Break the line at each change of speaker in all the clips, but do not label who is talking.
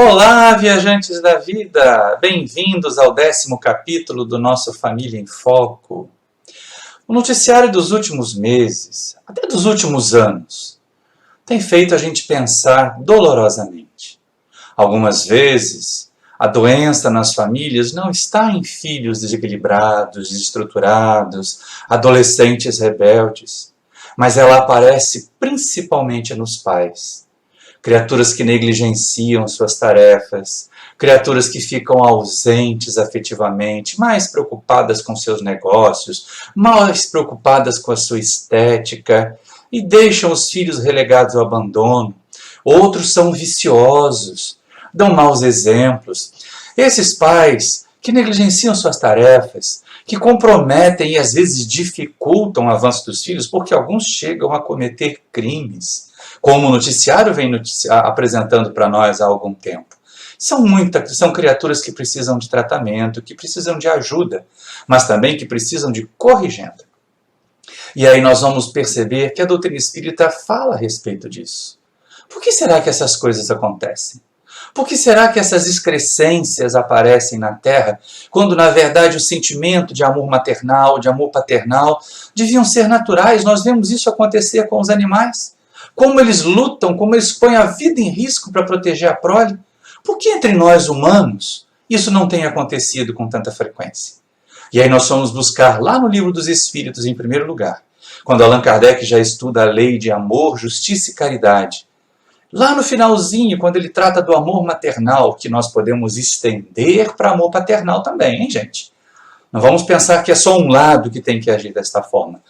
Olá, viajantes da vida! Bem-vindos ao 10º capítulo do nosso Família em Foco. O noticiário dos últimos meses, até dos últimos anos, tem feito a gente pensar dolorosamente. Algumas vezes, a doença nas famílias não está em filhos desequilibrados, desestruturados, adolescentes rebeldes, mas ela aparece principalmente nos pais. Criaturas que negligenciam suas tarefas, criaturas que ficam ausentes afetivamente, mais preocupadas com seus negócios, mais preocupadas com a sua estética e deixam os filhos relegados ao abandono. Outros são viciosos, dão maus exemplos. Esses pais que negligenciam suas tarefas, que comprometem e às vezes dificultam o avanço dos filhos, porque alguns chegam a cometer crimes, como o noticiário vem apresentando para nós há algum tempo. São criaturas que precisam de tratamento, que precisam de ajuda, mas também que precisam de corrigenda. E aí nós vamos perceber que a doutrina espírita fala a respeito disso. Por que será que essas coisas acontecem? Por que será que essas excrescências aparecem na Terra, quando na verdade o sentimento de amor maternal, de amor paternal, deviam ser naturais? Nós vemos isso acontecer com os animais. Como eles lutam, como eles põem a vida em risco para proteger a prole. Por que entre nós humanos isso não tem acontecido com tanta frequência? E aí nós vamos buscar lá no Livro dos Espíritos, em primeiro lugar, quando Allan Kardec já estuda a lei de amor, justiça e caridade. Lá no finalzinho, quando ele trata do amor maternal, que nós podemos estender para amor paternal também, hein, gente? Não vamos pensar que é só um lado que tem que agir desta forma.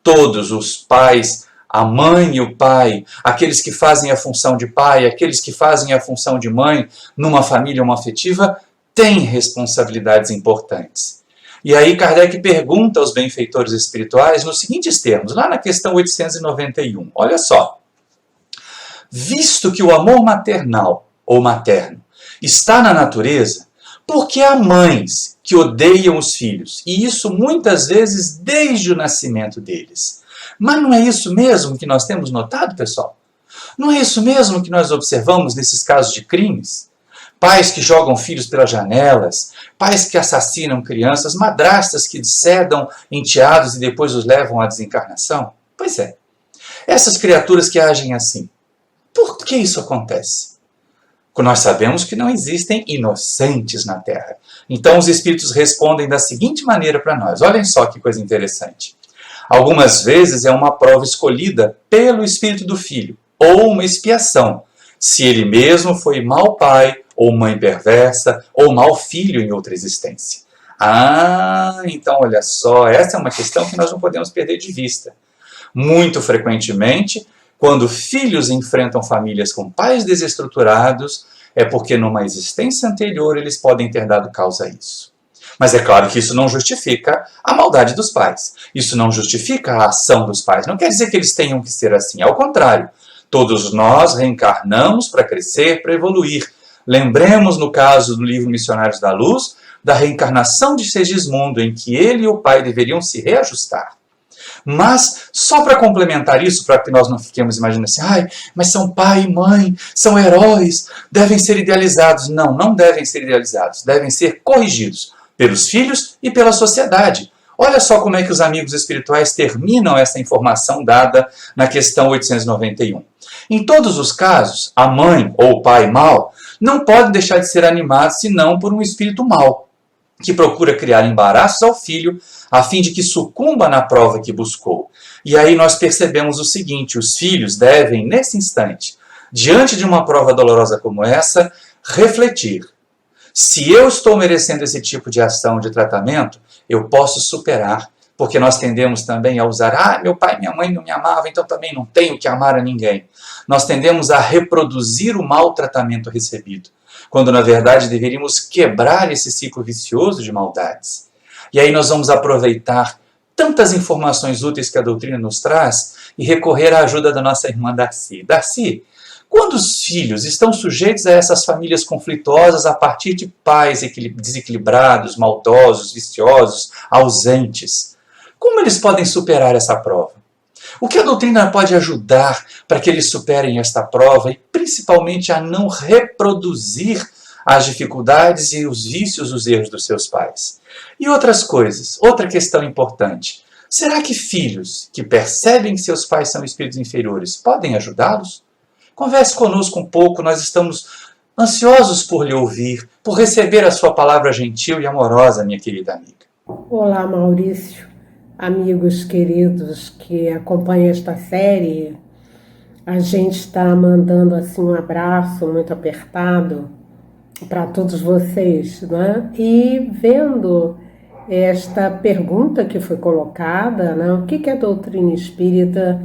Todos os pais, a mãe e o pai, aqueles que fazem a função de pai, aqueles que fazem a função de mãe numa família homoafetiva, têm responsabilidades importantes. E aí Kardec pergunta aos benfeitores espirituais nos seguintes termos, lá na questão 891. Olha só. Visto que o amor maternal ou materno está na natureza, por que há mães que odeiam os filhos? E isso muitas vezes desde o nascimento deles. Mas não é isso mesmo que nós temos notado, pessoal? Não é isso mesmo que nós observamos nesses casos de crimes? Pais que jogam filhos pelas janelas, pais que assassinam crianças, madrastas que descedam enteados e depois os levam à desencarnação? Pois é, essas criaturas que agem assim, por que isso acontece? Porque nós sabemos que não existem inocentes na Terra. Então os espíritos respondem da seguinte maneira para nós. Olhem só que coisa interessante. Algumas vezes é uma prova escolhida pelo espírito do filho, ou uma expiação, se ele mesmo foi mau pai, ou mãe perversa, ou mau filho em outra existência. Então olha só, essa é uma questão que nós não podemos perder de vista. Muito frequentemente, quando filhos enfrentam famílias com pais desestruturados, é porque numa existência anterior eles podem ter dado causa a isso. Mas é claro que isso não justifica a maldade dos pais. Isso não justifica a ação dos pais. Não quer dizer que eles tenham que ser assim. Ao contrário, todos nós reencarnamos para crescer, para evoluir. Lembremos, no caso do livro Missionários da Luz, da reencarnação de Segismundo, em que ele e o pai deveriam se reajustar. Mas, só para complementar isso, para que nós não fiquemos imaginando assim, mas são pai e mãe, são heróis, devem ser idealizados. Não, não devem ser idealizados, devem ser corrigidos pelos filhos e pela sociedade. Olha só como é que os amigos espirituais terminam essa informação dada na questão 891. Em todos os casos, a mãe ou o pai mau não pode deixar de ser animado senão por um espírito mau, que procura criar embaraços ao filho, a fim de que sucumba na prova que buscou. E aí nós percebemos o seguinte, os filhos devem, nesse instante, diante de uma prova dolorosa como essa, refletir. Se eu estou merecendo esse tipo de ação, de tratamento, eu posso superar, porque nós tendemos também a usar, meu pai e minha mãe não me amavam, então também não tenho que amar a ninguém. Nós tendemos a reproduzir o mau tratamento recebido, quando na verdade deveríamos quebrar esse ciclo vicioso de maldades. E aí nós vamos aproveitar tantas informações úteis que a doutrina nos traz e recorrer à ajuda da nossa irmã Darcy. Darcy, quando os filhos estão sujeitos a essas famílias conflituosas a partir de pais desequilibrados, maldosos, viciosos, ausentes, como eles podem superar essa prova? O que a doutrina pode ajudar para que eles superem esta prova e principalmente a não reproduzir as dificuldades e os vícios, os erros dos seus pais? E outras coisas, outra questão importante. Será que filhos que percebem que seus pais são espíritos inferiores podem ajudá-los? Converse conosco um pouco, nós estamos ansiosos por lhe ouvir, por receber a sua palavra gentil e amorosa, minha querida amiga.
Olá, Maurício, amigos queridos que acompanham esta série. A gente está mandando assim um abraço muito apertado para todos vocês, né? E vendo esta pergunta que foi colocada, né? O que a doutrina espírita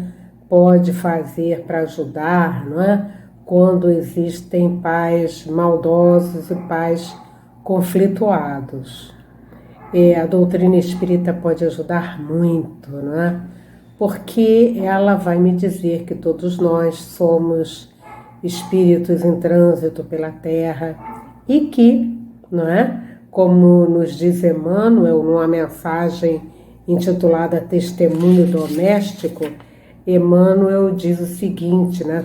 pode fazer para ajudar, não é? Quando existem pais maldosos e pais conflituados. A doutrina espírita pode ajudar muito, não é? Porque ela vai me dizer que todos nós somos espíritos em trânsito pela Terra e que, não é? Como nos diz Emmanuel numa mensagem intitulada Testemunho Doméstico, Emmanuel diz o seguinte, né?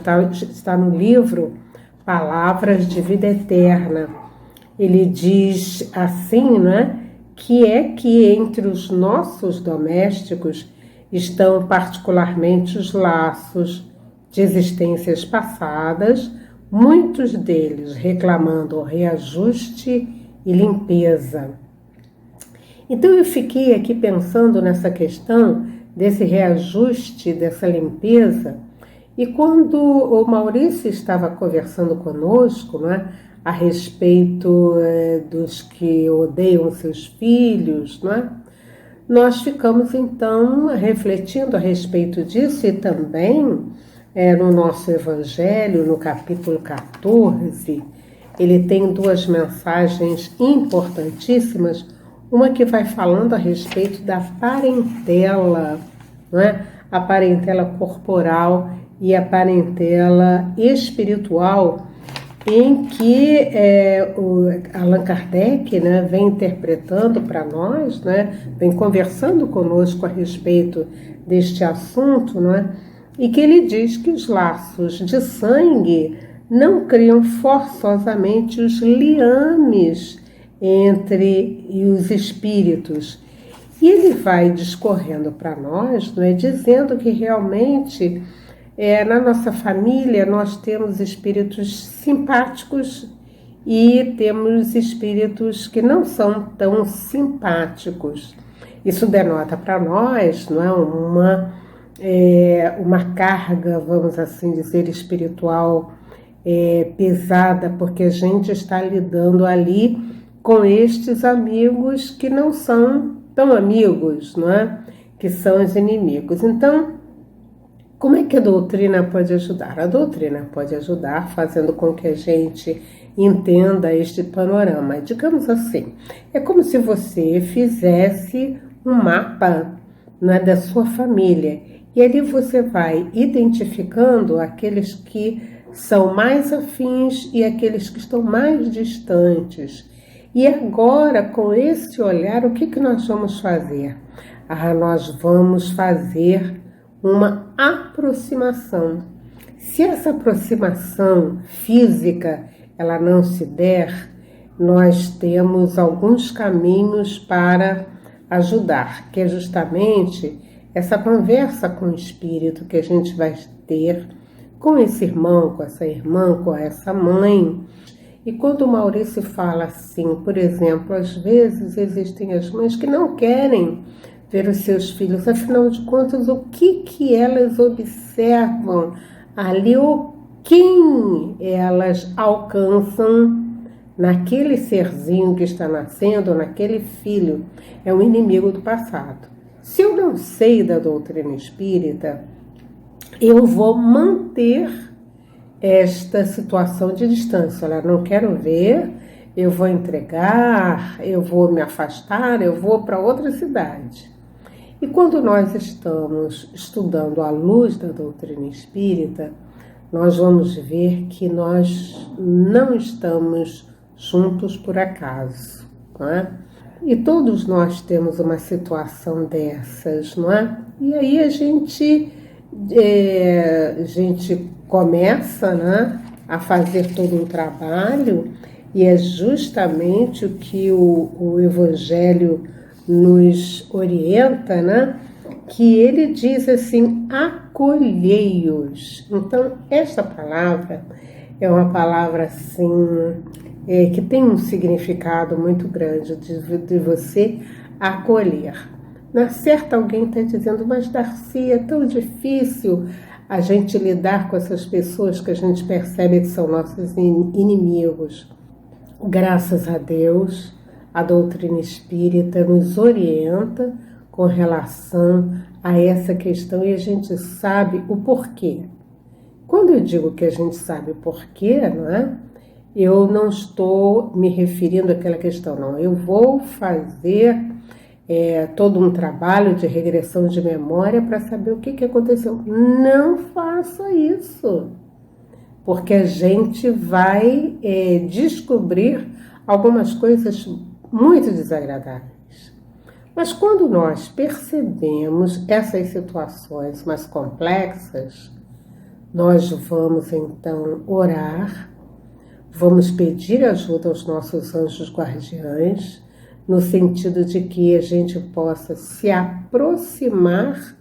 Está no livro Palavras de Vida Eterna. Ele diz assim, né? Que entre os nossos domésticos estão particularmente os laços de existências passadas, muitos deles reclamando reajuste e limpeza. Então eu fiquei aqui pensando nessa questão desse reajuste, dessa limpeza, e quando o Maurício estava conversando conosco, né, a respeito dos que odeiam seus filhos, né, nós ficamos então refletindo a respeito disso e também no nosso Evangelho, no capítulo 14, ele tem duas mensagens importantíssimas, uma que vai falando a respeito da parentela, né? A parentela corporal e a parentela espiritual, em que o Allan Kardec, né, vem interpretando para nós, né, vem conversando conosco a respeito deste assunto, né, e que ele diz que os laços de sangue não criam forçosamente os liames entre os espíritos. E ele vai discorrendo para nós, não é, dizendo que realmente na nossa família nós temos espíritos simpáticos e temos espíritos que não são tão simpáticos. Isso denota para nós, não é, uma carga, vamos assim dizer, espiritual pesada, porque a gente está lidando ali com estes amigos que não são tão amigos, não é? Que são os inimigos. Então, como é que a doutrina pode ajudar? A doutrina pode ajudar fazendo com que a gente entenda este panorama. Digamos assim, é como se você fizesse um mapa, não é, da sua família, e ali você vai identificando aqueles que são mais afins e aqueles que estão mais distantes. E agora, com esse olhar, o que nós vamos fazer? Nós vamos fazer uma aproximação. Se essa aproximação física ela não se der, nós temos alguns caminhos para ajudar, que é justamente essa conversa com o espírito que a gente vai ter com esse irmão, com essa irmã, com essa mãe. E quando o Maurício fala assim, por exemplo, às vezes existem as mães que não querem ver os seus filhos, afinal de contas, o que elas observam ali, ou quem elas alcançam naquele serzinho que está nascendo, naquele filho, é um inimigo do passado. Se eu não sei da doutrina espírita, eu vou manter esta situação de distância. Eu não quero ver, eu vou entregar, eu vou me afastar, eu vou para outra cidade. E quando nós estamos estudando à luz da doutrina espírita, nós vamos ver que nós não estamos juntos por acaso, não é? E todos nós temos uma situação dessas, não é? E aí a gente A gente começa, né, a fazer todo um trabalho, e é justamente o que o Evangelho nos orienta, né? Que ele diz assim, acolhei-os. Então, esta palavra é uma palavra assim, que tem um significado muito grande de você acolher. Na certa, alguém está dizendo, mas Darcy, é tão difícil a gente lidar com essas pessoas que a gente percebe que são nossos inimigos. Graças a Deus, a doutrina espírita nos orienta com relação a essa questão e a gente sabe o porquê. Quando eu digo que a gente sabe o porquê, não é? Eu não estou me referindo àquela questão, não. Eu vou fazer todo um trabalho de regressão de memória para saber o que aconteceu. Não faça isso, porque a gente vai descobrir algumas coisas muito desagradáveis. Mas quando nós percebemos essas situações mais complexas, nós vamos então orar, vamos pedir ajuda aos nossos anjos guardiães, no sentido de que a gente possa se aproximar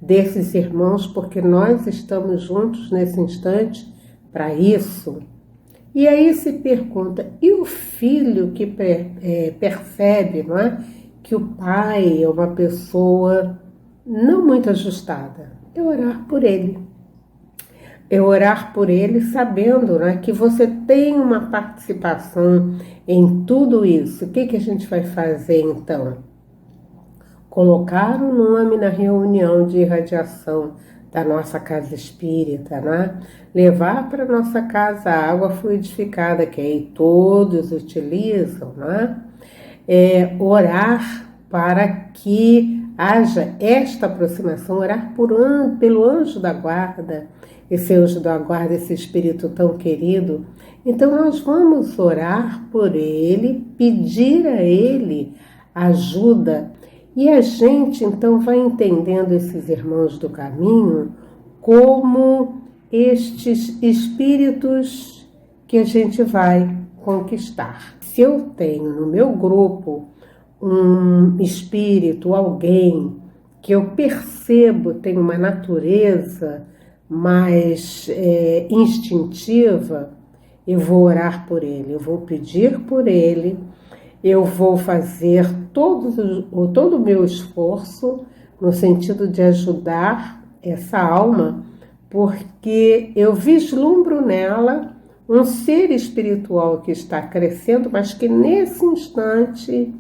desses irmãos, porque nós estamos juntos nesse instante para isso. E aí se pergunta, e o filho que percebe, não é, que o pai é uma pessoa não muito ajustada? É orar por ele. É orar por ele sabendo, né, que você tem uma participação em tudo isso. O que a gente vai fazer então? Colocar o nome na reunião de irradiação da nossa casa espírita, né? Levar para nossa casa a água fluidificada, que aí todos utilizam, né? Orar para que haja esta aproximação, orar pelo anjo da guarda, esse anjo da guarda, esse espírito tão querido. Então nós vamos orar por ele, pedir a ele ajuda, e a gente então vai entendendo esses irmãos do caminho como estes espíritos que a gente vai conquistar. Se eu tenho no meu grupo um espírito, alguém que eu percebo tem uma natureza mais instintiva, eu vou orar por ele, eu vou pedir por ele, eu vou fazer todo o meu esforço no sentido de ajudar essa alma, porque eu vislumbro nela um ser espiritual que está crescendo, mas que nesse instante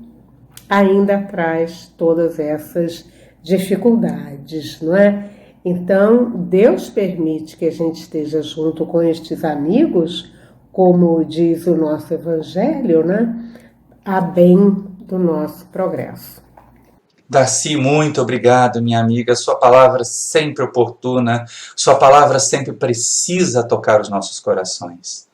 ainda traz todas essas dificuldades, não é? Então, Deus permite que a gente esteja junto com estes amigos, como diz o nosso Evangelho, né? A bem do nosso progresso.
Darcy, muito obrigado, minha amiga. Sua palavra sempre oportuna, sua palavra sempre precisa tocar os nossos corações.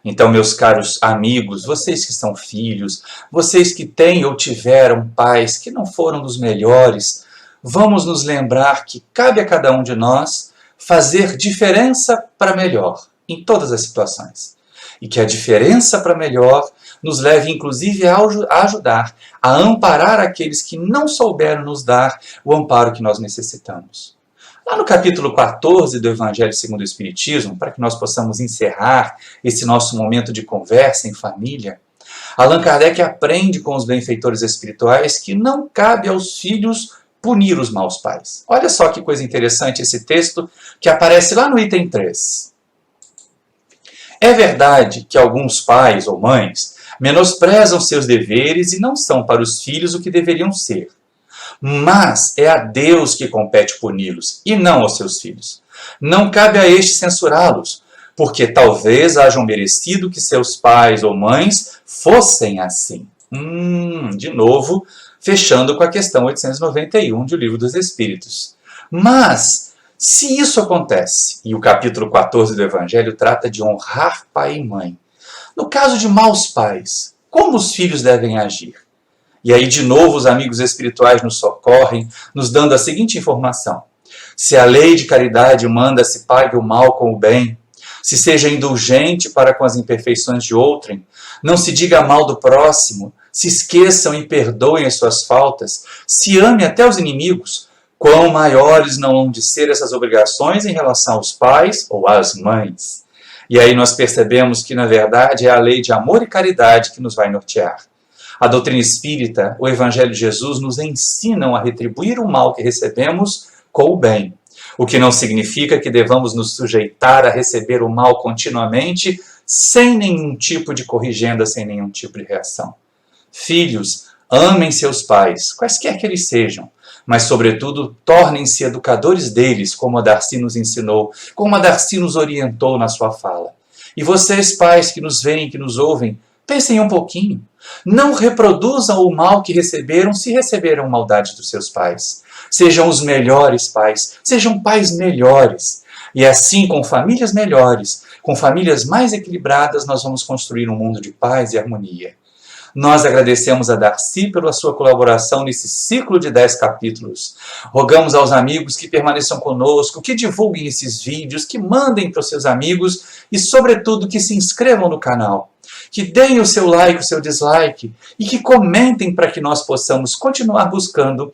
Então, meus caros amigos, vocês que são filhos, vocês que têm ou tiveram pais que não foram dos melhores, vamos nos lembrar que cabe a cada um de nós fazer diferença para melhor em todas as situações. E que a diferença para melhor nos leve, inclusive, a ajudar, a amparar aqueles que não souberam nos dar o amparo que nós necessitamos. Lá no capítulo 14 do Evangelho segundo o Espiritismo, para que nós possamos encerrar esse nosso momento de conversa em família, Allan Kardec aprende com os benfeitores espirituais que não cabe aos filhos punir os maus pais. Olha só que coisa interessante esse texto que aparece lá no item 3. É verdade que alguns pais ou mães menosprezam seus deveres e não são para os filhos o que deveriam ser. Mas é a Deus que compete puni-los, e não aos seus filhos. Não cabe a estes censurá-los, porque talvez hajam merecido que seus pais ou mães fossem assim. De novo, fechando com a questão 891 de O Livro dos Espíritos. Mas, se isso acontece, e o capítulo 14 do Evangelho trata de honrar pai e mãe, no caso de maus pais, como os filhos devem agir? E aí, de novo, os amigos espirituais nos socorrem, nos dando a seguinte informação. Se a lei de caridade manda se pague o mal com o bem, se seja indulgente para com as imperfeições de outrem, não se diga mal do próximo, se esqueçam e perdoem as suas faltas, se ame até os inimigos, quão maiores não hão de ser essas obrigações em relação aos pais ou às mães? E aí nós percebemos que, na verdade, é a lei de amor e caridade que nos vai nortear. A doutrina espírita, o Evangelho de Jesus, nos ensinam a retribuir o mal que recebemos com o bem. O que não significa que devamos nos sujeitar a receber o mal continuamente, sem nenhum tipo de corrigenda, sem nenhum tipo de reação. Filhos, amem seus pais, quaisquer que eles sejam, mas, sobretudo, tornem-se educadores deles, como a Darcy nos ensinou, como a Darcy nos orientou na sua fala. E vocês, pais que nos veem, que nos ouvem, pensem um pouquinho. Não reproduzam o mal que receberam se receberam maldade dos seus pais. Sejam os melhores pais, sejam pais melhores. E assim, com famílias melhores, com famílias mais equilibradas, nós vamos construir um mundo de paz e harmonia. Nós agradecemos a Darcy pela sua colaboração nesse ciclo de 10 capítulos. Rogamos aos amigos que permaneçam conosco, que divulguem esses vídeos, que mandem para os seus amigos e, sobretudo, que se inscrevam no canal. Que deem o seu like, o seu dislike e que comentem para que nós possamos continuar buscando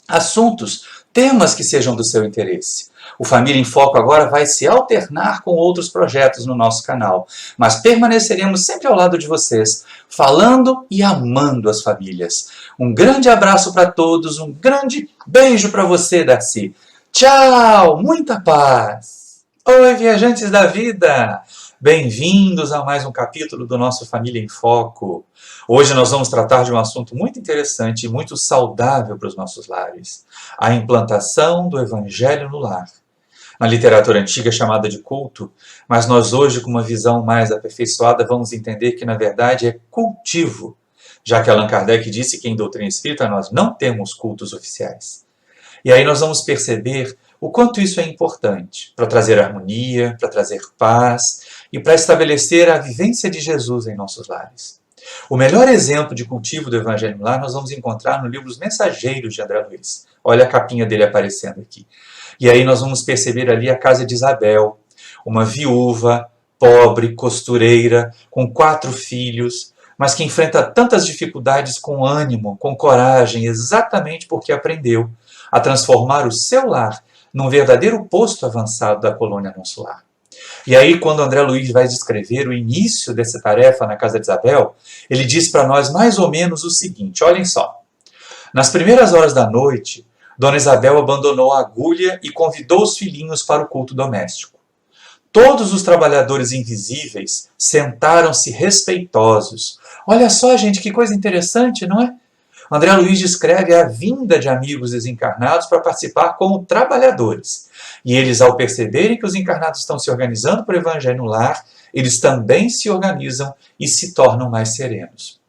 assuntos, temas que sejam do seu interesse. O Família em Foco agora vai se alternar com outros projetos no nosso canal, mas permaneceremos sempre ao lado de vocês, falando e amando as famílias. Um grande abraço para todos, um grande beijo para você, Darcy. Tchau, muita paz. Oi, viajantes da vida! Bem-vindos a mais um capítulo do nosso Família em Foco. Hoje nós vamos tratar de um assunto muito interessante e muito saudável para os nossos lares. A implantação do Evangelho no lar. Na literatura antiga chamada de culto, mas nós hoje, com uma visão mais aperfeiçoada, vamos entender que, na verdade, é cultivo, já que Allan Kardec disse que em doutrina espírita nós não temos cultos oficiais. E aí nós vamos perceber o quanto isso é importante para trazer harmonia, para trazer paz e para estabelecer a vivência de Jesus em nossos lares. O melhor exemplo de cultivo do Evangelho no lar nós vamos encontrar no livro Os Mensageiros de André Luiz. Olha a capinha dele aparecendo aqui. E aí nós vamos perceber ali a casa de Isabel, uma viúva, pobre, costureira, com 4 filhos, mas que enfrenta tantas dificuldades com ânimo, com coragem, exatamente porque aprendeu a transformar o seu lar num verdadeiro posto avançado da colônia Nosso Lar. E aí, quando André Luiz vai descrever o início dessa tarefa na casa de Isabel, ele diz para nós mais ou menos o seguinte, olhem só. Nas primeiras horas da noite, Dona Isabel abandonou a agulha e convidou os filhinhos para o culto doméstico. Todos os trabalhadores invisíveis sentaram-se respeitosos. Olha só, gente, que coisa interessante, não é? André Luiz descreve a vinda de amigos desencarnados para participar como trabalhadores. E eles, ao perceberem que os encarnados estão se organizando para o Evangelho no lar, eles também se organizam e se tornam mais serenos.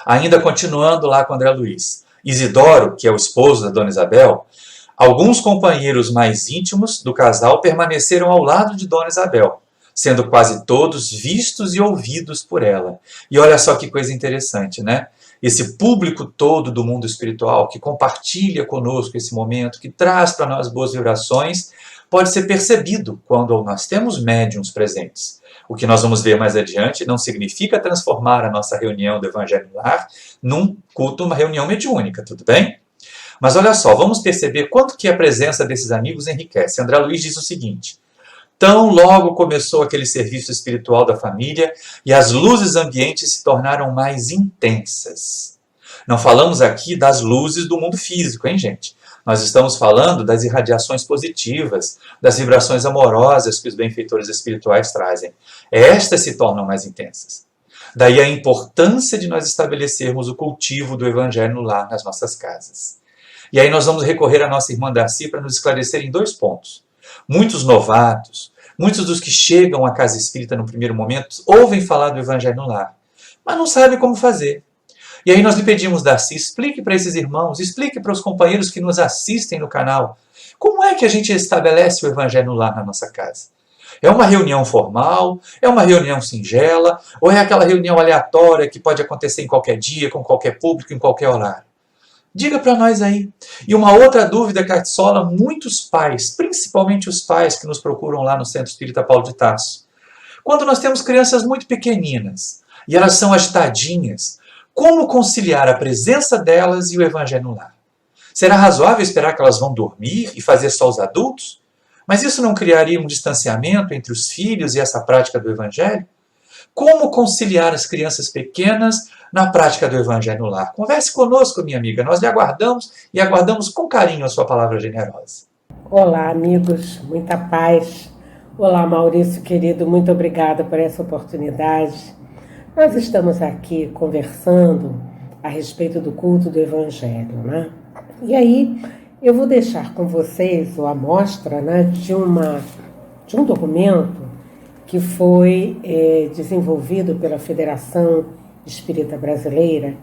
Ainda continuando lá com André Luiz, Isidoro, que é o esposo da Dona Isabel, alguns companheiros mais íntimos do casal permaneceram ao lado de Dona Isabel, sendo quase todos vistos e ouvidos por ela. E olha só que coisa interessante, né? Esse público todo do mundo espiritual que compartilha conosco esse momento, que traz para nós boas vibrações, pode ser percebido quando nós temos médiuns presentes. O que nós vamos ver mais adiante não significa transformar a nossa reunião do Evangelho no Lar num culto, uma reunião mediúnica, tudo bem? Mas olha só, vamos perceber quanto que a presença desses amigos enriquece. André Luiz diz o seguinte: tão logo começou aquele serviço espiritual da família e as luzes ambientes se tornaram mais intensas. Não falamos aqui das luzes do mundo físico, hein, gente? Nós estamos falando das irradiações positivas, das vibrações amorosas que os benfeitores espirituais trazem. Estas se tornam mais intensas. Daí a importância de nós estabelecermos o cultivo do Evangelho no lar nas nossas casas. E aí nós vamos recorrer à nossa irmã Darcy para nos esclarecer em 2 pontos. Muitos novatos, muitos dos que chegam à casa espírita no primeiro momento, ouvem falar do Evangelho no lar, mas não sabem como fazer. E aí nós lhe pedimos, Darcy, explique para esses irmãos, explique para os companheiros que nos assistem no canal, como é que a gente estabelece o Evangelho no lar na nossa casa? É uma reunião formal? É uma reunião singela? Ou é aquela reunião aleatória que pode acontecer em qualquer dia, com qualquer público, em qualquer horário? Diga para nós aí. E uma outra dúvida que assola muitos pais, principalmente os pais que nos procuram lá no Centro Espírita Paulo de Tarso. Quando nós temos crianças muito pequeninas e elas são agitadinhas, como conciliar a presença delas e o evangelho no lar? Será razoável esperar que elas vão dormir e fazer só os adultos? Mas isso não criaria um distanciamento entre os filhos e essa prática do evangelho? Como conciliar as crianças pequenas na prática do evangelho no lar? Converse conosco, minha amiga. Nós lhe aguardamos e aguardamos com carinho a sua palavra generosa.
Olá, amigos. Muita paz. Olá, Maurício, querido. Muito obrigada por essa oportunidade. Nós estamos aqui conversando a respeito do culto do evangelho, né? E aí, eu vou deixar com vocês a amostra, né, de um documento que foi desenvolvido pela Federação Espírita Brasileira,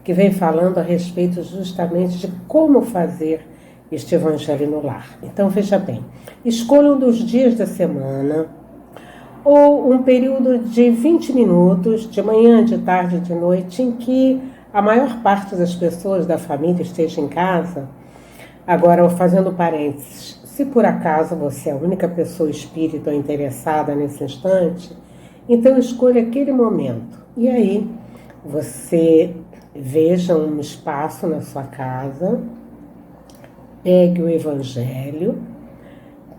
que vem falando a respeito justamente de como fazer este evangelho no lar. Então, veja bem, escolha um dos dias da semana ou um período de 20 minutos, de manhã, de tarde, de noite, em que a maior parte das pessoas da família esteja em casa. Agora, fazendo parênteses, se por acaso você é a única pessoa espírita interessada nesse instante, então escolha aquele momento. E aí, você veja um espaço na sua casa, pegue o evangelho,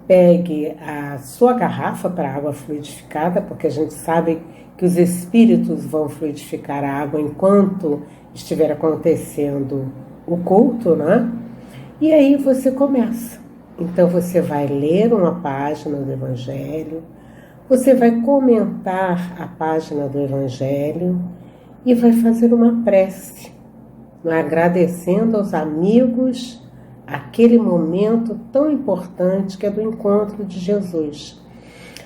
pegue a sua garrafa para água fluidificada, porque a gente sabe que os espíritos vão fluidificar a água enquanto estiver acontecendo o culto, né? E aí você começa. Então você vai ler uma página do Evangelho, você vai comentar a página do Evangelho e vai fazer uma prece, agradecendo aos amigos aquele momento tão importante que é do encontro de Jesus.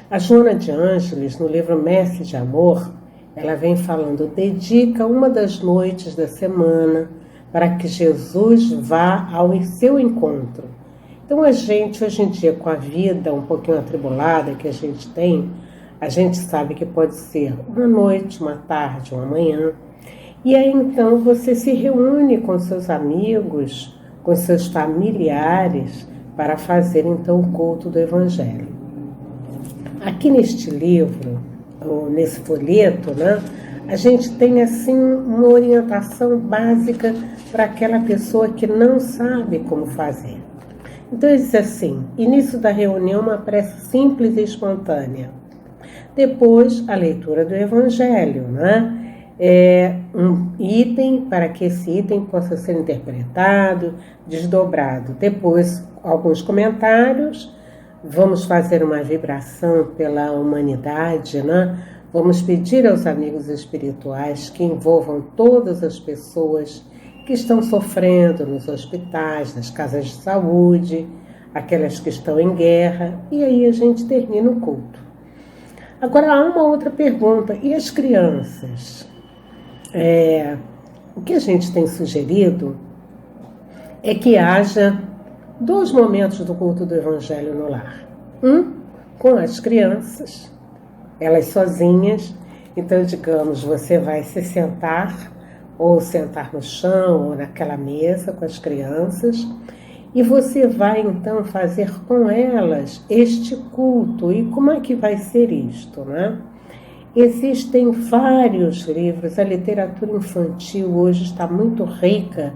A Joana de Ângeles, no livro Mestre de Amor, ela vem falando, dedica uma das noites da semana para que Jesus vá ao seu encontro. Então a gente, hoje em dia, com a vida um pouquinho atribulada que a gente tem, a gente sabe que pode ser uma noite, uma tarde, uma manhã. E aí então você se reúne com seus amigos, com seus familiares, para fazer então o culto do Evangelho. Aqui neste livro, ou nesse folheto, né, a gente tem assim uma orientação básica para aquela pessoa que não sabe como fazer. Então ele diz assim, início da reunião, uma prece simples e espontânea. Depois, a leitura do Evangelho, né? Um item para que esse item possa ser interpretado, desdobrado. Depois, alguns comentários, vamos fazer uma vibração pela humanidade, né? Vamos pedir aos amigos espirituais que envolvam todas as pessoas que estão sofrendo nos hospitais, nas casas de saúde, aquelas que estão em guerra, e aí a gente termina o culto. Agora, há uma outra pergunta, e as crianças? O que a gente tem sugerido é que haja 2 momentos do culto do Evangelho no lar. Um, com as crianças, elas sozinhas. Então, digamos, você vai se sentar, ou sentar no chão, ou naquela mesa com as crianças, e você vai, então, fazer com elas este culto. E como é que vai ser isto, né? Existem vários livros, a literatura infantil hoje está muito rica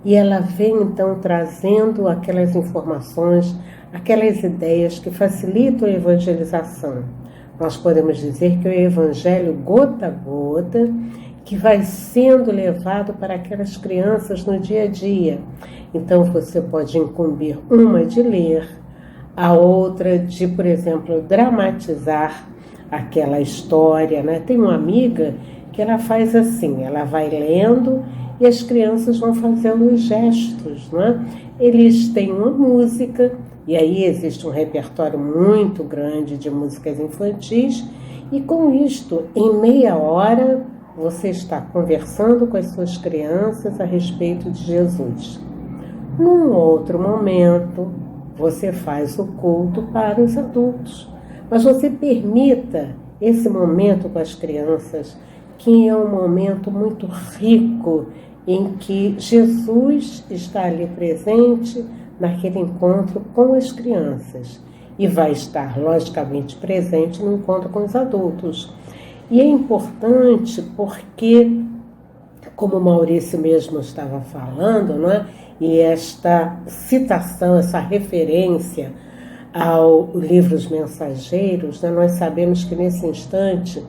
e ela vem então trazendo aquelas informações, aquelas ideias que facilitam a evangelização. Nós podemos dizer que é o evangelho gota a gota que vai sendo levado para aquelas crianças no dia a dia. Então você pode incumbir uma de ler, a outra de, por exemplo, dramatizar aquela história, né? Tem uma amiga que ela faz assim, ela vai lendo e as crianças vão fazendo os gestos, né? Eles têm uma música, e aí existe um repertório muito grande de músicas infantis, e com isto, em meia hora, você está conversando com as suas crianças a respeito de Jesus. Num outro momento, você faz o culto para os adultos. Mas você permita esse momento com as crianças, que é um momento muito rico em que Jesus está ali presente naquele encontro com as crianças e vai estar, logicamente, presente no encontro com os adultos. E é importante porque, como o Maurício mesmo estava falando, não é? E esta citação, essa referência ao livro Os Mensageiros, né? Nós sabemos que nesse instante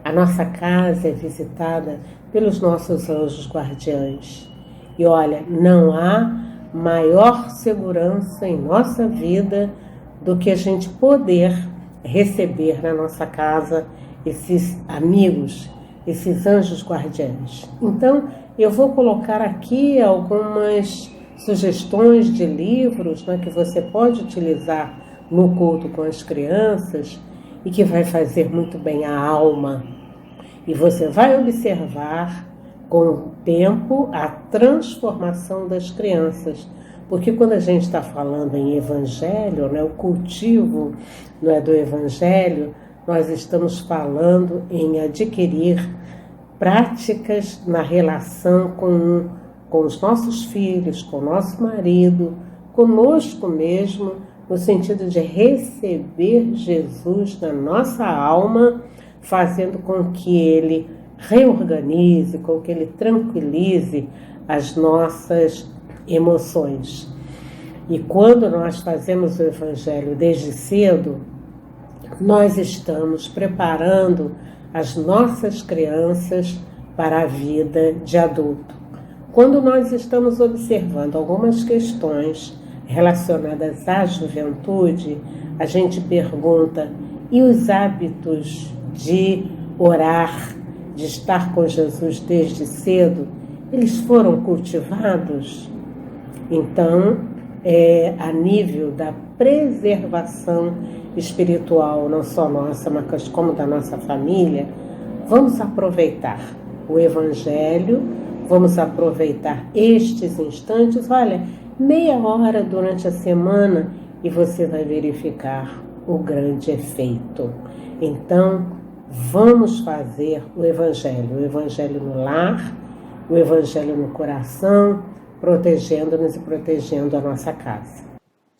a nossa casa é visitada pelos nossos anjos guardiães. E olha, não há maior segurança em nossa vida do que a gente poder receber na nossa casa esses amigos, esses anjos guardiães. Então, eu vou colocar aqui algumas sugestões de livros, né, que você pode utilizar no culto com as crianças e que vai fazer muito bem à alma. E você vai observar com o tempo a transformação das crianças. Porque quando a gente está falando em evangelho, né, o cultivo, não é, do evangelho, nós estamos falando em adquirir práticas na relação com os nossos filhos, com o nosso marido, conosco mesmo, no sentido de receber Jesus na nossa alma, fazendo com que ele reorganize, com que ele tranquilize as nossas emoções. E quando nós fazemos o evangelho desde cedo, nós estamos preparando as nossas crianças para a vida de adulto. Quando nós estamos observando algumas questões relacionadas à juventude, a gente pergunta: e os hábitos de orar, de estar com Jesus desde cedo, eles foram cultivados? Então, a nível da preservação espiritual, não só nossa, mas como da nossa família, vamos aproveitar o Evangelho, vamos aproveitar estes instantes, olha, meia hora durante a semana, e você vai verificar o grande efeito. Então, vamos fazer o Evangelho no lar, o Evangelho no coração, protegendo-nos e protegendo a nossa casa.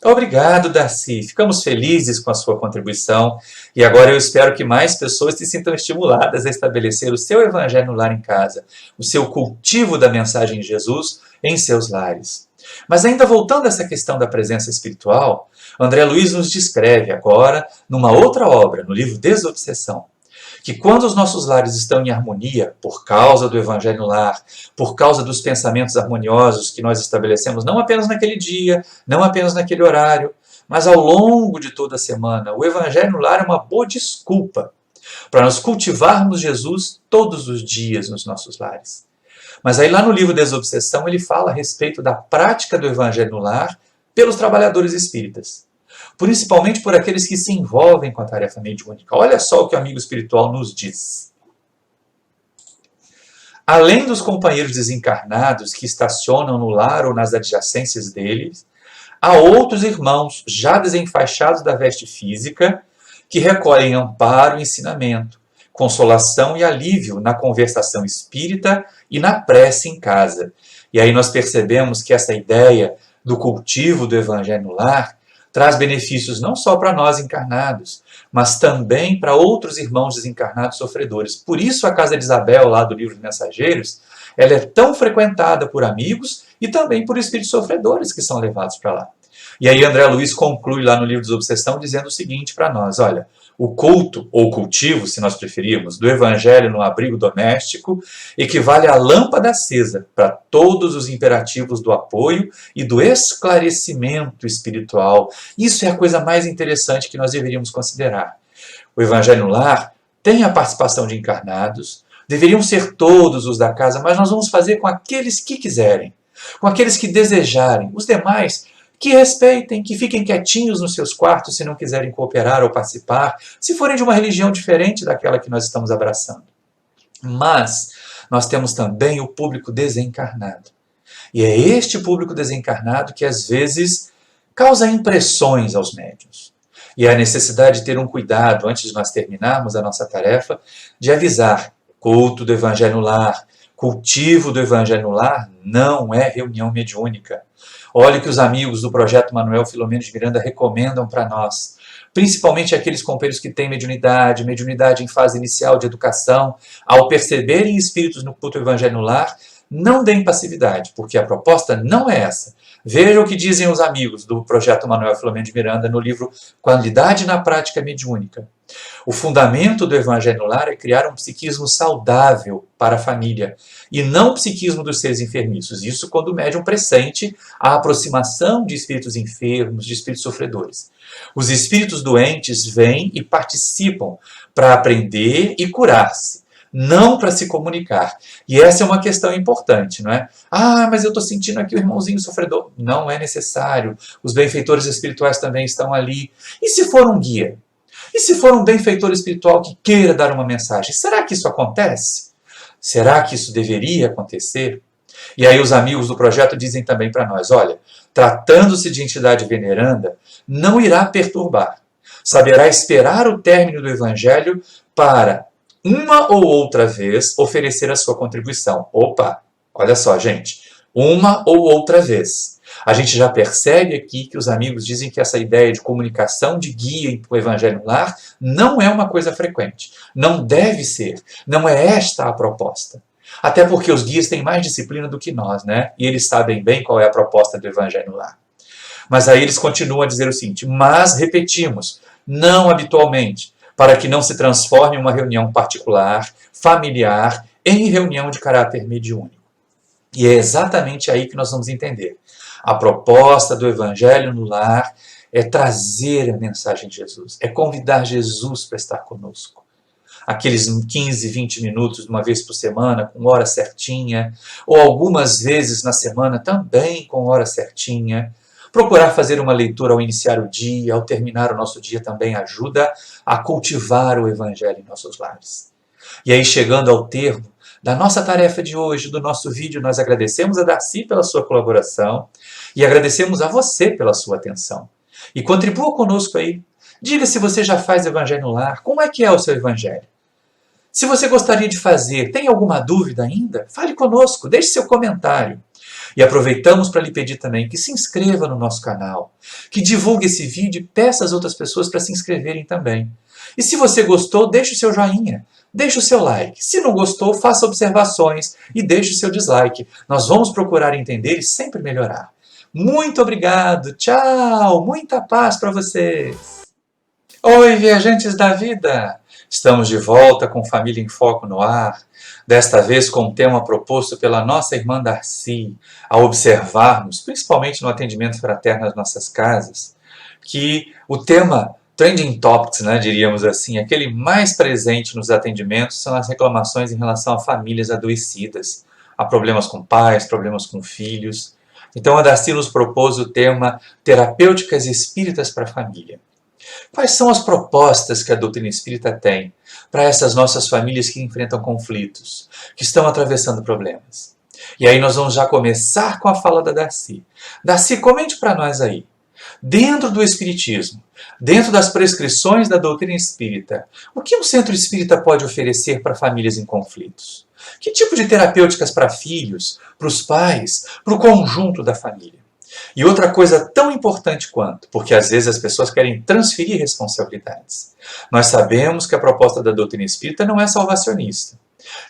Obrigado, Darcy. Ficamos felizes com a sua contribuição e agora eu espero que mais pessoas se sintam estimuladas a estabelecer o seu evangelho no lar em casa, o seu cultivo da mensagem de Jesus em seus lares. Mas ainda voltando a essa questão da presença espiritual, André Luiz nos descreve agora, numa outra obra, no livro Desobsessão, que quando os nossos lares estão em harmonia, por causa do evangelho no lar, por causa dos pensamentos harmoniosos que nós estabelecemos, não apenas naquele dia, não apenas naquele horário, mas ao longo de toda a semana, o evangelho no lar é uma boa desculpa para nós cultivarmos Jesus todos os dias nos nossos lares. Mas aí lá no livro Desobsessão ele fala a respeito da prática do evangelho no lar pelos trabalhadores espíritas. Principalmente por aqueles que se envolvem com a tarefa mediúnica. Olha só o que o amigo espiritual nos diz. Além dos companheiros desencarnados que estacionam no lar ou nas adjacências deles, há outros irmãos já desenfaixados da veste física que recolhem amparo e ensinamento, consolação e alívio na conversação espírita e na prece em casa. E aí nós percebemos que essa ideia do cultivo do evangelho no lar traz benefícios não só para nós encarnados, mas também para outros irmãos desencarnados sofredores. Por isso a Casa de Isabel, lá do livro de Mensageiros, ela é tão frequentada por amigos e também por espíritos sofredores que são levados para lá. E aí André Luiz conclui lá no livro Desobsessão dizendo o seguinte para nós: olha, o culto, ou cultivo, se nós preferirmos, do evangelho no abrigo doméstico equivale à lâmpada acesa para todos os imperativos do apoio e do esclarecimento espiritual. Isso é a coisa mais interessante que nós deveríamos considerar. O evangelho no lar tem a participação de encarnados, deveriam ser todos os da casa, mas nós vamos fazer com aqueles que quiserem, com aqueles que desejarem. Os demais, que respeitem, que fiquem quietinhos nos seus quartos se não quiserem cooperar ou participar, se forem de uma religião diferente daquela que nós estamos abraçando. Mas nós temos também o público desencarnado. E é este público desencarnado que às vezes causa impressões aos médiuns. E há a necessidade de ter um cuidado, antes de nós terminarmos a nossa tarefa, de avisar: culto do evangelho no lar, Cultivo do Evangelho no Lar não é reunião mediúnica. Olha o que os amigos do Projeto Manuel Filomeno de Miranda recomendam para nós. Principalmente aqueles companheiros que têm mediunidade em fase inicial de educação, ao perceberem espíritos no culto do Evangelho no Lar, não deem passividade, porque a proposta não é essa. Veja o que dizem os amigos do Projeto Manuel Filomeno de Miranda no livro Qualidade na Prática Mediúnica. O fundamento do Evangelho no Lar é criar um psiquismo saudável para a família e não o psiquismo dos seres enfermiços. Isso quando o médium pressente a aproximação de espíritos enfermos, de espíritos sofredores. Os espíritos doentes vêm e participam para aprender e curar-se, não para se comunicar. E essa é uma questão importante, não é? Ah, mas eu estou sentindo aqui o irmãozinho sofredor. Não é necessário. Os benfeitores espirituais também estão ali. E se for um guia? E se for um benfeitor espiritual que queira dar uma mensagem? Será que isso acontece? Será que isso deveria acontecer? E aí os amigos do projeto dizem também para nós, olha, tratando-se de entidade veneranda, não irá perturbar. Saberá esperar o término do Evangelho para, uma ou outra vez, oferecer a sua contribuição. Opa, olha só, gente, uma ou outra vez. A gente já percebe aqui que os amigos dizem que essa ideia de comunicação de guia para o Evangelho no Lar não é uma coisa frequente. Não deve ser. Não é esta a proposta. Até porque os guias têm mais disciplina do que nós, né? E eles sabem bem qual é a proposta do Evangelho no Lar. Mas aí eles continuam a dizer o seguinte, mas repetimos, não habitualmente, para que não se transforme uma reunião particular, familiar, em reunião de caráter mediúnico. E é exatamente aí que nós vamos entender. A proposta do Evangelho no Lar é trazer a mensagem de Jesus, é convidar Jesus para estar conosco. Aqueles 15, 20 minutos, uma vez por semana, com hora certinha, ou algumas vezes na semana também com hora certinha. Procurar fazer uma leitura ao iniciar o dia, ao terminar o nosso dia também ajuda a cultivar o Evangelho em nossos lares. E aí, chegando ao termo da nossa tarefa de hoje, do nosso vídeo, nós agradecemos a Darcy pela sua colaboração e agradecemos a você pela sua atenção. E contribua conosco aí. Diga se você já faz Evangelho no Lar, como é que é o seu Evangelho? Se você gostaria de fazer, tem alguma dúvida ainda? Fale conosco, deixe seu comentário. E aproveitamos para lhe pedir também que se inscreva no nosso canal, que divulgue esse vídeo e peça às outras pessoas para se inscreverem também. E se você gostou, deixe o seu joinha, deixe o seu like. Se não gostou, faça observações e deixe o seu dislike. Nós vamos procurar entender e sempre melhorar. Muito obrigado, tchau, muita paz para vocês. Oi, viajantes da vida! Estamos de volta com Família em Foco no ar, desta vez com um tema proposto pela nossa irmã Darcy, a observarmos, principalmente no atendimento fraterno nas nossas casas, que o tema Trending Topics, né, diríamos assim, aquele mais presente nos atendimentos são as reclamações em relação a famílias adoecidas, a problemas com pais, problemas com filhos. Então a Darcy nos propôs o tema Terapêuticas Espíritas para a Família. Quais são as propostas que a doutrina espírita tem para essas nossas famílias que enfrentam conflitos, que estão atravessando problemas? E aí nós vamos já começar com a fala da Darcy. Darcy, comente para nós aí. Dentro do Espiritismo, dentro das prescrições da doutrina espírita, o que um centro espírita pode oferecer para famílias em conflitos? Que tipo de terapêuticas para filhos, para os pais, para o conjunto da família? E outra coisa tão importante quanto, porque às vezes as pessoas querem transferir responsabilidades. Nós sabemos que a proposta da doutrina espírita não é salvacionista.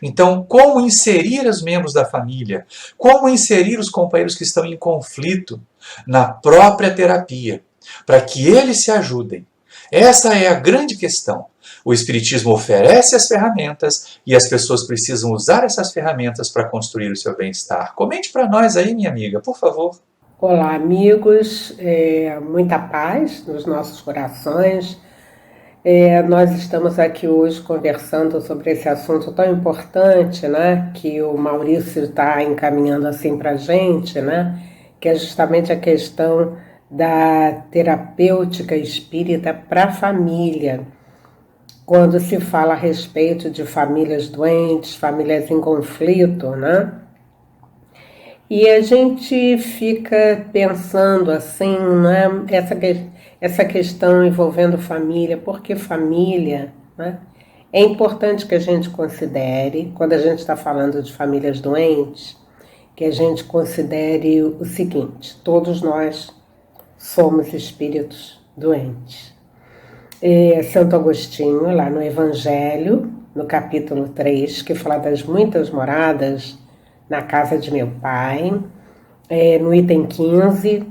Então, como inserir os membros da família, como inserir os companheiros que estão em conflito na própria terapia, para que eles se ajudem? Essa é a grande questão. O Espiritismo oferece as ferramentas e as pessoas precisam usar essas ferramentas para construir o seu bem-estar. Comente para nós aí, minha amiga, por favor.
Olá, amigos, muita paz nos nossos corações. Nós estamos aqui hoje conversando sobre esse assunto tão importante, né, que o Maurício está encaminhando assim para a gente, né, que é justamente a questão da terapêutica espírita para a família. Quando se fala a respeito de famílias doentes, famílias em conflito, né? E a gente fica pensando assim, né? Essa questão envolvendo família, porque família, né? É importante que a gente considere, quando a gente está falando de famílias doentes, que a gente considere o seguinte: todos nós somos espíritos doentes. Santo Agostinho, lá no Evangelho, no capítulo 3, que fala das muitas moradas na casa de meu pai, no item 15,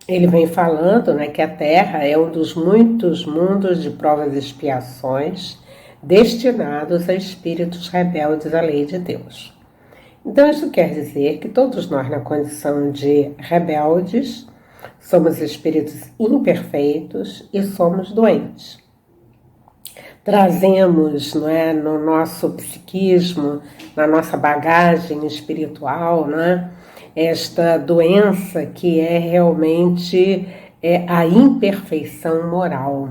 ele vem falando, né, que a Terra é um dos muitos mundos de provas e expiações destinados a espíritos rebeldes à lei de Deus. Então, isso quer dizer que todos nós, na condição de rebeldes, somos espíritos imperfeitos e somos doentes. Trazemos, não é, no nosso psiquismo, na nossa bagagem espiritual, não é, esta doença que é realmente a imperfeição moral.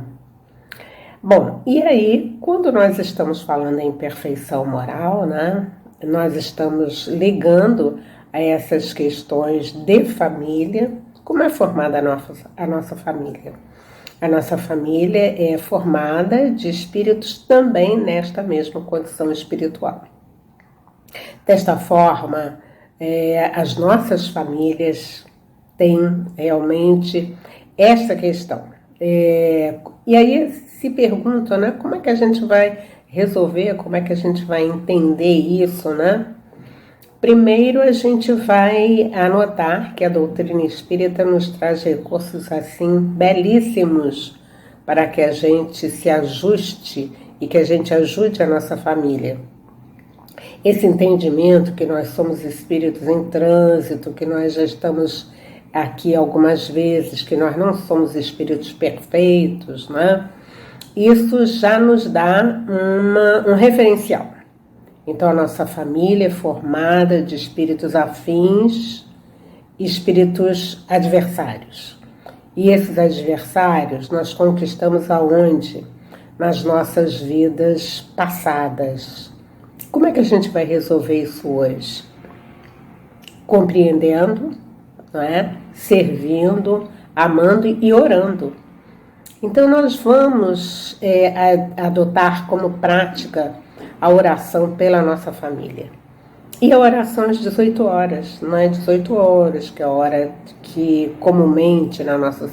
Bom, e aí, quando nós estamos falando em imperfeição moral, né, nós estamos ligando a essas questões de família. Como é formada a nossa família? A nossa família é formada de espíritos também nesta mesma condição espiritual. Desta forma, as nossas famílias têm realmente esta questão. E aí se pergunta, né, como é que a gente vai resolver, como é que a gente vai entender isso, né? Primeiro, a gente vai anotar que a doutrina espírita nos traz recursos assim belíssimos para que a gente se ajuste e que a gente ajude a nossa família. Esse entendimento que nós somos espíritos em trânsito, que nós já estamos aqui algumas vezes, que nós não somos espíritos perfeitos, né? Isso já nos dá um referencial. Então, a nossa família é formada de espíritos afins e espíritos adversários. E esses adversários nós conquistamos aonde? Nas nossas vidas passadas. Como é que a gente vai resolver isso hoje? Compreendendo, não é? Servindo, amando e orando. Então, nós vamos adotar como prática a oração pela nossa família. E a oração às 18 horas, não é 18 horas, que é a hora que comumente na nossa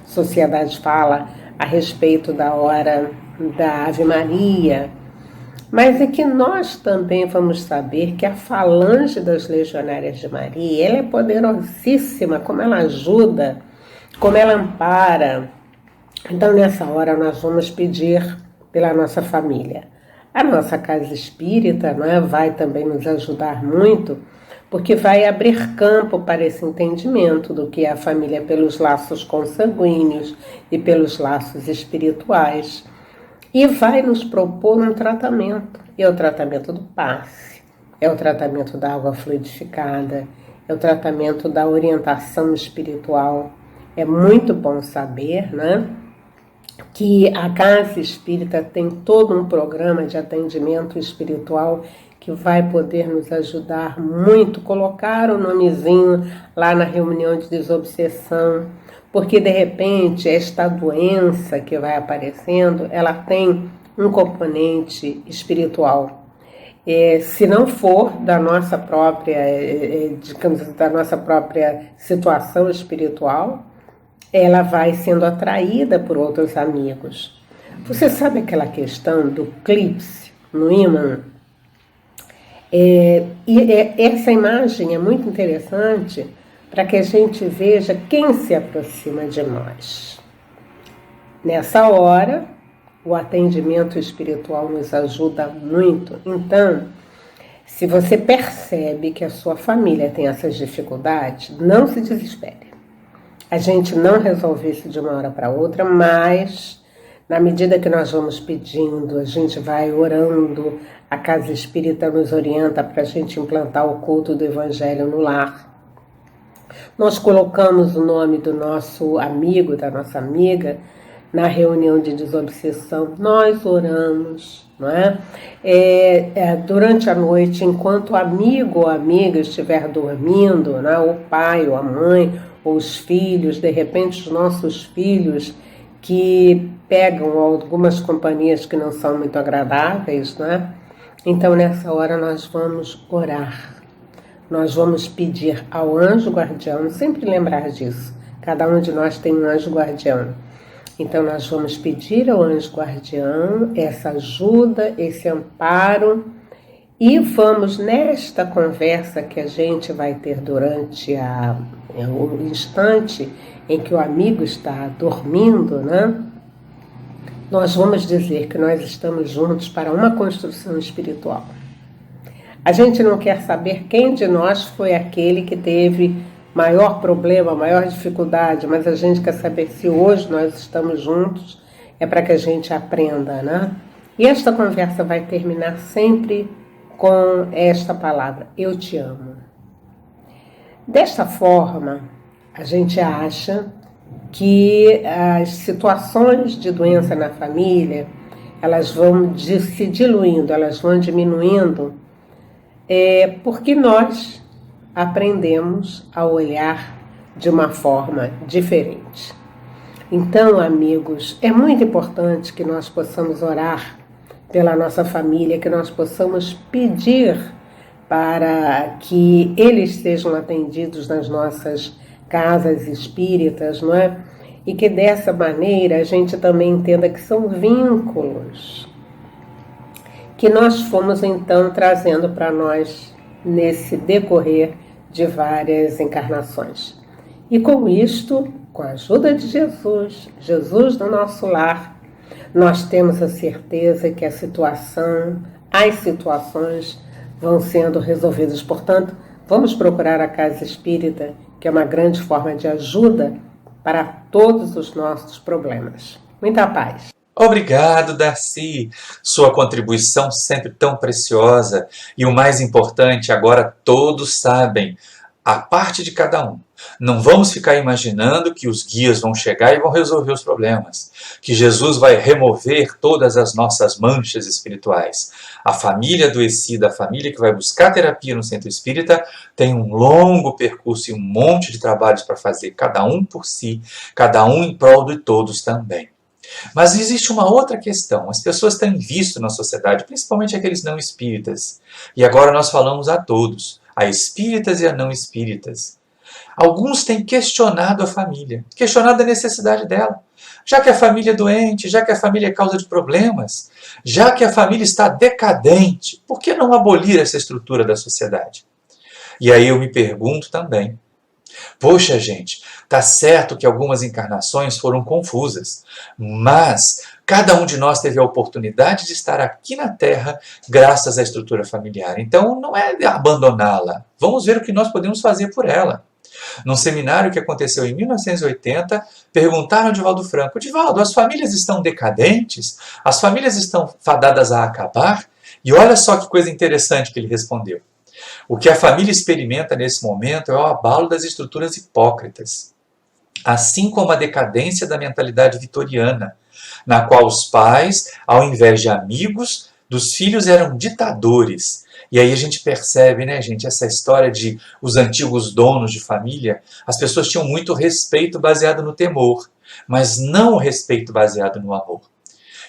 sociedade fala a respeito da hora da Ave Maria. Mas é que nós também vamos saber que a falange das Legionárias de Maria, ela é poderosíssima, como ela ajuda, como ela ampara. Então, nessa hora, nós vamos pedir pela nossa família. A nossa casa espírita, não é, vai também nos ajudar muito, porque vai abrir campo para esse entendimento do que é a família pelos laços consanguíneos e pelos laços espirituais. E vai nos propor um tratamento. É o tratamento do passe, é o tratamento da água fluidificada, é o tratamento da orientação espiritual. É muito bom saber, né, que a Casa Espírita tem todo um programa de atendimento espiritual que vai poder nos ajudar muito. Colocar o nomezinho lá na reunião de desobsessão, porque de repente esta doença que vai aparecendo, ela tem um componente espiritual. Se não for da nossa própria, digamos, da nossa própria situação espiritual, ela vai sendo atraída por outros amigos. Você sabe aquela questão do eclipse no ímã? Essa imagem é muito interessante para que a gente veja quem se aproxima de nós. Nessa hora, o atendimento espiritual nos ajuda muito. Então, se você percebe que a sua família tem essas dificuldades, não se desespere. A gente não resolve isso de uma hora para outra, mas na medida que nós vamos pedindo, a gente vai orando, a Casa Espírita nos orienta para a gente implantar o culto do Evangelho no lar. Nós colocamos o nome do nosso amigo, da nossa amiga, na reunião de desobsessão. Nós oramos, não é? Durante a noite, enquanto o amigo ou amiga estiver dormindo, né? O pai ou a mãe, ou os filhos, de repente os nossos filhos que pegam algumas companhias que não são muito agradáveis, né? Então, nessa hora, nós vamos orar. Nós vamos pedir ao anjo guardião, sempre lembrar disso. Cada um de nós tem um anjo guardião. Então, nós vamos pedir ao anjo guardião essa ajuda, esse amparo, e vamos, nesta conversa que a gente vai ter durante o instante em que o amigo está dormindo, né? Nós vamos dizer que nós estamos juntos para uma construção espiritual. A gente não quer saber quem de nós foi aquele que teve maior problema, maior dificuldade, mas a gente quer saber se hoje nós estamos juntos, é para que a gente aprenda, né? E esta conversa vai terminar sempre com esta palavra: eu te amo. Desta forma, a gente acha que as situações de doença na família, elas vão se diluindo, elas vão diminuindo, porque nós aprendemos a olhar de uma forma diferente. Então, amigos, é muito importante que nós possamos orar pela nossa família, que nós possamos pedir para que eles sejam atendidos nas nossas casas espíritas, não é? E que dessa maneira a gente também entenda que são vínculos que nós fomos então trazendo para nós nesse decorrer de várias encarnações. E com isto, com a ajuda de Jesus, Jesus no nosso lar, nós temos a certeza que as situações vão sendo resolvidas. Portanto, vamos procurar a casa espírita, que é uma grande forma de ajuda para todos os nossos problemas. Muita paz.
Obrigado, Darcy. Sua contribuição sempre tão preciosa. E o mais importante, agora todos sabem a parte de cada um. Não vamos ficar imaginando que os guias vão chegar e vão resolver os problemas, que Jesus vai remover todas as nossas manchas espirituais. A família adoecida, a família que vai buscar terapia no centro espírita, tem um longo percurso e um monte de trabalhos para fazer, cada um por si, cada um em prol de todos também. Mas existe uma outra questão. As pessoas têm visto na sociedade, principalmente aqueles não espíritas, e agora nós falamos a todos, a espíritas e a não espíritas. Alguns têm questionado a família, questionado a necessidade dela. Já que a família é doente, já que a família é causa de problemas, já que a família está decadente, por que não abolir essa estrutura da sociedade? E aí eu me pergunto também, poxa gente, tá certo que algumas encarnações foram confusas, mas cada um de nós teve a oportunidade de estar aqui na Terra graças à estrutura familiar. Então não é abandoná-la, vamos ver o que nós podemos fazer por ela. Num seminário que aconteceu em 1980, perguntaram ao Divaldo Franco: Divaldo, as famílias estão decadentes? As famílias estão fadadas a acabar? E olha só que coisa interessante que ele respondeu. O que a família experimenta nesse momento é o abalo das estruturas hipócritas, assim como a decadência da mentalidade vitoriana, na qual os pais, ao invés de amigos dos filhos, eram ditadores. E aí a gente percebe, né, gente, essa história de os antigos donos de família, as pessoas tinham muito respeito baseado no temor, mas não o respeito baseado no amor.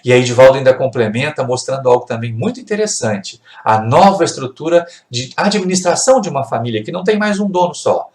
E aí Divaldo ainda complementa mostrando algo também muito interessante, a nova estrutura de administração de uma família, que não tem mais um dono só,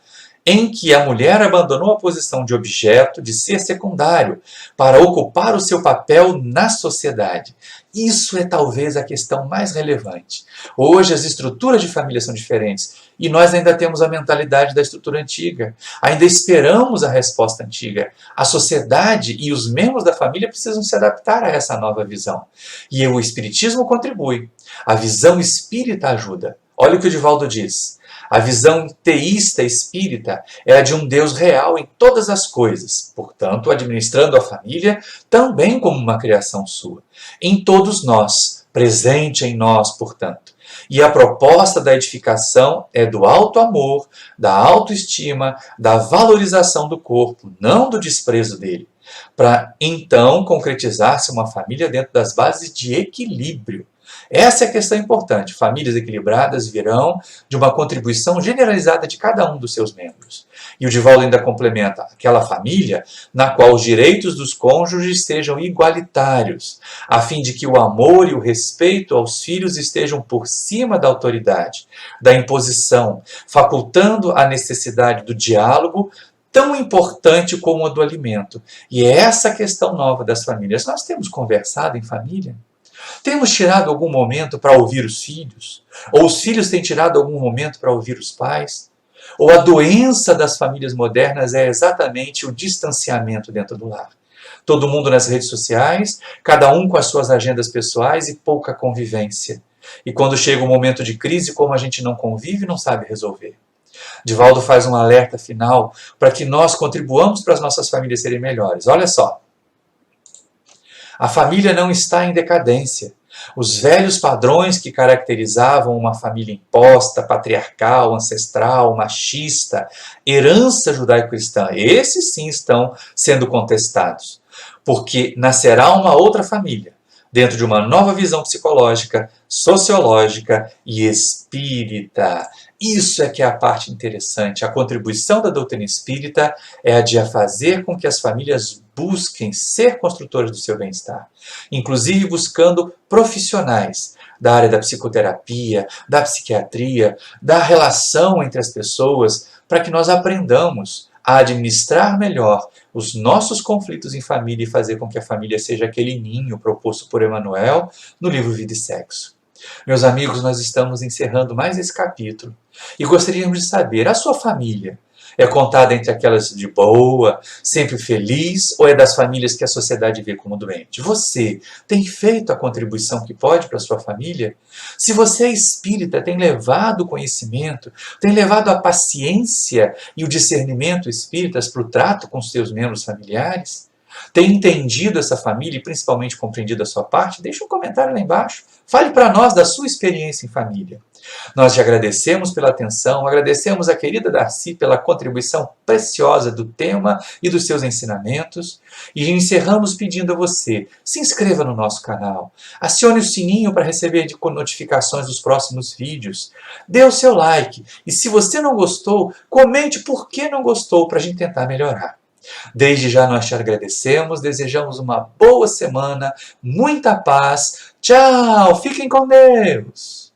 em que a mulher abandonou a posição de objeto, de ser secundário, para ocupar o seu papel na sociedade. Isso é talvez a questão mais relevante. Hoje as estruturas de família são diferentes e nós ainda temos a mentalidade da estrutura antiga. Ainda esperamos a resposta antiga. A sociedade e os membros da família precisam se adaptar a essa nova visão. E o Espiritismo contribui. A visão espírita ajuda. Olha o que o Divaldo diz. A visão teísta espírita é a de um Deus real em todas as coisas, portanto, administrando a família também como uma criação sua. Em todos nós, presente em nós, portanto. E a proposta da edificação é do alto amor, da autoestima, da valorização do corpo, não do desprezo dele, para então concretizar-se uma família dentro das bases de equilíbrio. Essa é a questão importante. Famílias equilibradas virão de uma contribuição generalizada de cada um dos seus membros. E o Divaldo ainda complementa aquela família na qual os direitos dos cônjuges sejam igualitários, a fim de que o amor e o respeito aos filhos estejam por cima da autoridade, da imposição, facultando a necessidade do diálogo, tão importante como a do alimento. E é essa a questão nova das famílias. Nós temos conversado em família? Temos tirado algum momento para ouvir os filhos? Ou os filhos têm tirado algum momento para ouvir os pais? Ou a doença das famílias modernas é exatamente o distanciamento dentro do lar? Todo mundo nas redes sociais, cada um com as suas agendas pessoais e pouca convivência. E quando chega o momento de crise, como a gente não convive, não sabe resolver. Divaldo faz um alerta final para que nós contribuamos para as nossas famílias serem melhores. Olha só. A família não está em decadência. Os velhos padrões que caracterizavam uma família imposta, patriarcal, ancestral, machista, herança judaico-cristã, esses sim estão sendo contestados. Porque nascerá uma outra família, dentro de uma nova visão psicológica, sociológica e espírita. Isso é que é a parte interessante. A contribuição da doutrina espírita é a de fazer com que as famílias busquem ser construtoras do seu bem-estar, inclusive buscando profissionais da área da psicoterapia, da psiquiatria, da relação entre as pessoas, para que nós aprendamos a administrar melhor os nossos conflitos em família e fazer com que a família seja aquele ninho proposto por Emmanuel no livro Vida e Sexo. Meus amigos, nós estamos encerrando mais esse capítulo e gostaríamos de saber, a sua família é contada entre aquelas de boa, sempre feliz, ou é das famílias que a sociedade vê como doente? Você tem feito a contribuição que pode para a sua família? Se você é espírita, tem levado o conhecimento, tem levado a paciência e o discernimento espíritas para o trato com os seus membros familiares? Tem entendido essa família e principalmente compreendido a sua parte? Deixe um comentário lá embaixo. Fale para nós da sua experiência em família. Nós te agradecemos pela atenção, agradecemos a querida Darcy pela contribuição preciosa do tema e dos seus ensinamentos e encerramos pedindo a você, se inscreva no nosso canal, acione o sininho para receber notificações dos próximos vídeos, dê o seu like e se você não gostou, comente por que não gostou para a gente tentar melhorar. Desde já nós te agradecemos, desejamos uma boa semana, muita paz. Tchau, fiquem com Deus.